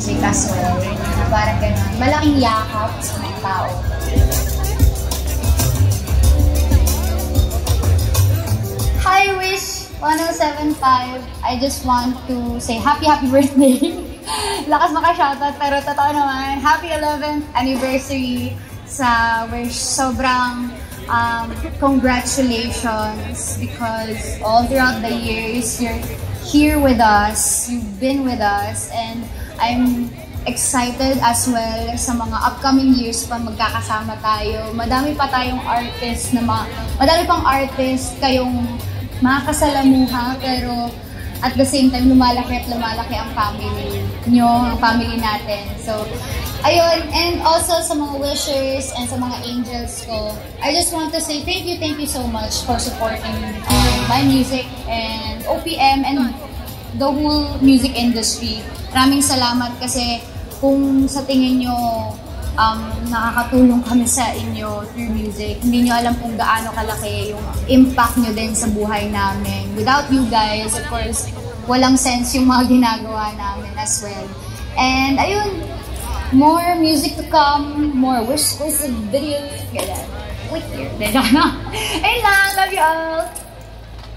music as well. Parang ganun. Malaking yakap sa mga tao. Hi, Wish 1075. I just want to say happy birthday. Lakas maka-shoutout, pero totoo naman, happy 11th anniversary sa Wish. Sobrang congratulations because all throughout the years, you're here with us, you've been with us, and I'm excited as well sa mga upcoming years pa magkakasama tayo. Madami pa tayong artist madami pang artist kayong makakasalamuha, pero at the same time, lumalaki ang family nyo, ang family natin. So, ayun, and also sa mga wishers and sa mga angels ko, I just want to say thank you so much for supporting my music and OPM and the whole music industry. Maraming salamat kasi kung sa tingin nyo nakakatulong kami sa inyo through music, hindi nyo alam kung gaano kalaki yung impact nyo din sa buhay namin. Without you guys, of course, walang sense yung mga ginagawa namin as well. And ayun, more music to come, more wish videos, ganyan. Wait here. Ayun lang, love you all!